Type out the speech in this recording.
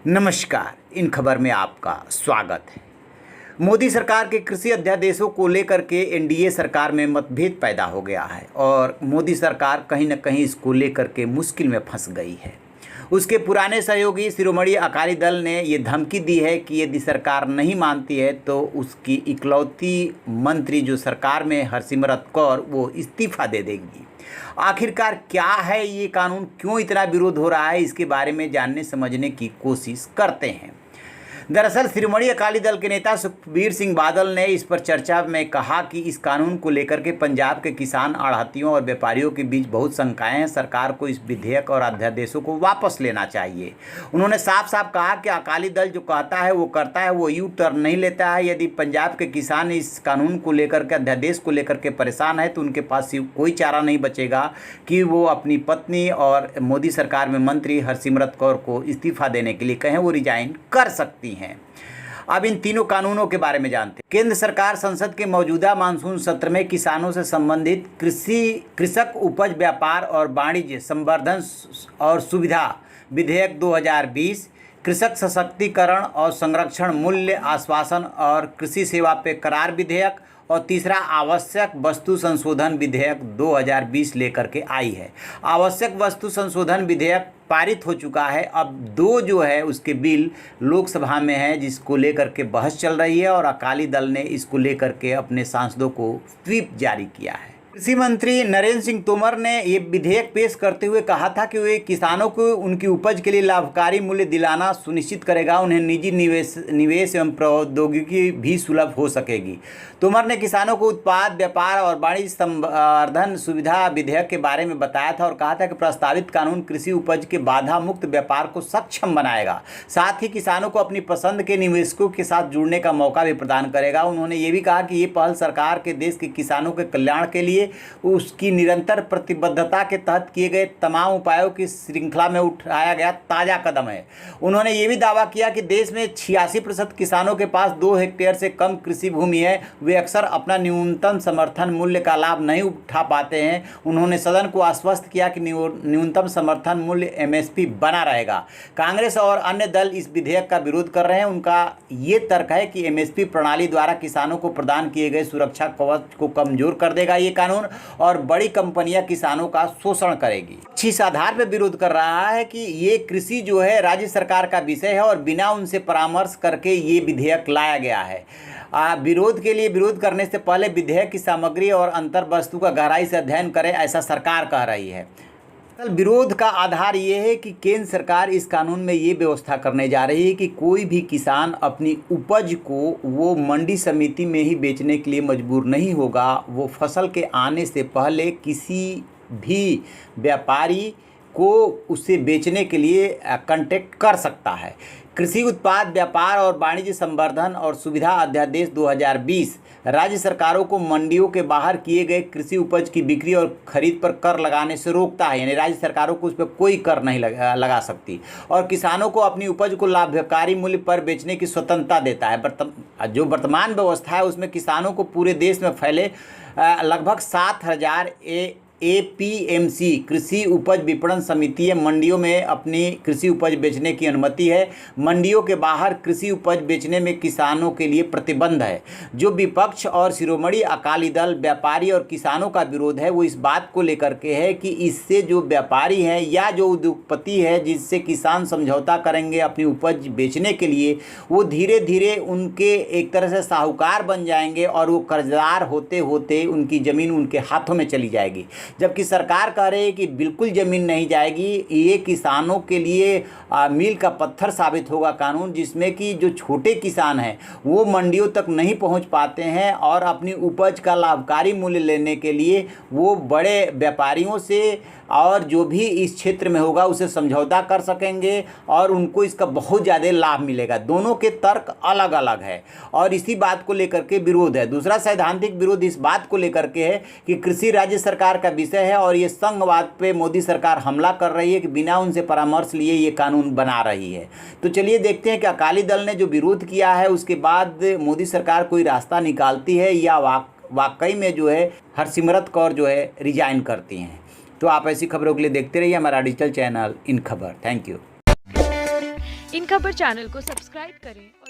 नमस्कार। इन खबर में आपका स्वागत है। मोदी सरकार के कृषि अध्यादेशों को लेकर के एनडीए सरकार में मतभेद पैदा हो गया है और मोदी सरकार कहीं न कहीं इसको लेकर के मुश्किल में फंस गई है। उसके पुराने सहयोगी शिरोमणि अकाली दल ने ये धमकी दी है कि यदि सरकार नहीं मानती है तो उसकी इकलौती मंत्री जो सरकार में हरसिमरत कौर वो इस्तीफा दे देंगी। आखिरकार क्या है ये कानून, क्यों इतना विरोध हो रहा है, इसके बारे में जानने समझने की कोशिश करते हैं। दरअसल शिरोमणि अकाली दल के नेता सुखबीर सिंह बादल ने इस पर चर्चा में कहा कि इस कानून को लेकर के पंजाब के किसान, आढ़तियों और व्यापारियों के बीच बहुत शंकाएं हैं। सरकार को इस विधेयक और अध्यादेशों को वापस लेना चाहिए। उन्होंने साफ साफ कहा कि अकाली दल जो कहता है वो करता है, वो यू टर्न नहीं लेता है। यदि पंजाब के किसान इस कानून को लेकर के, अध्यादेश को लेकर के परेशान है तो उनके पास कोई चारा नहीं बचेगा कि वो अपनी पत्नी और मोदी सरकार में मंत्री हरसिमरत कौर को इस्तीफा देने के लिए कहें, वो रिजाइन कर सकती हैं। अब इन तीनों कानूनों के बारे में जानते हैं। केंद्र सरकार संसद के मौजूदा मानसून सत्र में किसानों से संबंधित कृषक उपज व्यापार और वाणिज्य संवर्धन और सुविधा विधेयक 2020, कृषक सशक्तिकरण और संरक्षण मूल्य आश्वासन और कृषि सेवा पे करार विधेयक और तीसरा आवश्यक वस्तु संशोधन विधेयक 2020 लेकर के आई है। आवश्यक वस्तु संशोधन विधेयक पारित हो चुका है। अब दो जो है उसके बिल लोकसभा में है जिसको लेकर के बहस चल रही है और अकाली दल ने इसको लेकर के अपने सांसदों को व्हिप जारी किया है। कृषि मंत्री नरेंद्र सिंह तोमर ने ये विधेयक पेश करते हुए कहा था कि वे किसानों को उनकी उपज के लिए लाभकारी मूल्य दिलाना सुनिश्चित करेगा। उन्हें निजी निवेश एवं प्रौद्योगिकी भी सुलभ हो सकेगी। तोमर ने किसानों को उत्पाद व्यापार और वाणिज्य संवर्धन सुविधा विधेयक के बारे में बताया था और कहा था कि प्रस्तावित कानून कृषि उपज के बाधा मुक्त व्यापार को सक्षम बनाएगा, साथ ही किसानों को अपनी पसंद के निवेशकों के साथ जुड़ने का मौका भी प्रदान करेगा। उन्होंने ये भी कहा कि ये पहल सरकार के देश के किसानों के कल्याण के लिए उसकी निरंतर प्रतिबद्धता के तहत किए गए तमाम उपायों की श्रृंखला में उठाया गया ताज़ा कदम है। उन्होंने ये भी दावा किया कि देश में 86% किसानों के पास 2 हेक्टेयर से कम कृषि भूमि है। वे अक्सर अपना न्यूनतम समर्थन मूल्य का लाभ नहीं उठा पाते हैं। उन्होंने सदन को आश्वस्त किया कि न्यूनतम समर्थन मूल्य एमएसपी बना रहेगा। कांग्रेस और अन्य दल इस विधेयक का विरोध कर रहे हैं। उनका ये तर्क है कि एमएसपी प्रणाली द्वारा किसानों को प्रदान किए गए सुरक्षा कवच को कमजोर कर देगा ये कानून, और बड़ी कंपनियां किसानों का शोषण करेगी। इस आधार पर विरोध कर रहा है कि ये कृषि जो है राज्य सरकार का विषय है और बिना उनसे परामर्श करके ये विधेयक लाया गया है। विरोध करने से पहले विधेयक की सामग्री और अंतर वस्तु का गहराई से अध्ययन करें, ऐसा सरकार कह रही है। विरोध का आधार ये है कि केंद्र सरकार इस कानून में ये व्यवस्था करने जा रही है कि कोई भी किसान अपनी उपज को वो मंडी समिति में ही बेचने के लिए मजबूर नहीं होगा। वो फसल के आने से पहले किसी भी व्यापारी को उसे बेचने के लिए कांटेक्ट कर सकता है। कृषि उत्पाद व्यापार और वाणिज्य संवर्धन और सुविधा अध्यादेश 2020 राज्य सरकारों को मंडियों के बाहर किए गए कृषि उपज की बिक्री और खरीद पर कर लगाने से रोकता है। यानी राज्य सरकारों को उस पर कोई कर नहीं लगा सकती और किसानों को अपनी उपज को लाभकारी मूल्य पर बेचने की स्वतंत्रता देता है। जो वर्तमान व्यवस्था है उसमें किसानों को पूरे देश में फैले लगभग 7,000 एपीएमसी कृषि उपज विपणन समिति मंडियों में अपनी कृषि उपज बेचने की अनुमति है। मंडियों के बाहर कृषि उपज बेचने में किसानों के लिए प्रतिबंध है। जो विपक्ष और शिरोमणि अकाली दल, व्यापारी और किसानों का विरोध है वो इस बात को लेकर के है कि इससे जो व्यापारी हैं या जो उद्योगपति है जिससे किसान समझौता करेंगे अपनी उपज बेचने के लिए, वो धीरे धीरे उनके एक तरह से साहूकार बन जाएंगे और वो कर्जदार होते होते उनकी ज़मीन उनके हाथों में चली जाएगी। जबकि सरकार कह रही है कि बिल्कुल ज़मीन नहीं जाएगी। ये किसानों के लिए मील का पत्थर साबित होगा कानून, जिसमें कि जो छोटे किसान हैं वो मंडियों तक नहीं पहुंच पाते हैं और अपनी उपज का लाभकारी मूल्य लेने के लिए वो बड़े व्यापारियों से और जो भी इस क्षेत्र में होगा उसे समझौता कर सकेंगे और उनको इसका बहुत ज़्यादा लाभ मिलेगा। दोनों के तर्क अलग अलग है और इसी बात को लेकर के विरोध है। दूसरा सैद्धांतिक विरोध इस बात को लेकर के है कि कृषि राज्य सरकार का विषय है और ये संघवाद पे मोदी सरकार हमला कर रही है कि बिना उनसे परामर्श लिए ये कानून बना रही है। तो चलिए देखते हैं कि अकाली दल ने जो विरोध किया है उसके बाद मोदी सरकार कोई रास्ता निकालती है या वाकई में जो है हरसिमरत कौर जो है रिजाइन करती हैं। तो आप ऐसी खबरों के लिए देखते रहिए हमारा डिजिटल चैनल इन खबर। Thank you. इन खबर चैनल को सब्सक्राइब करें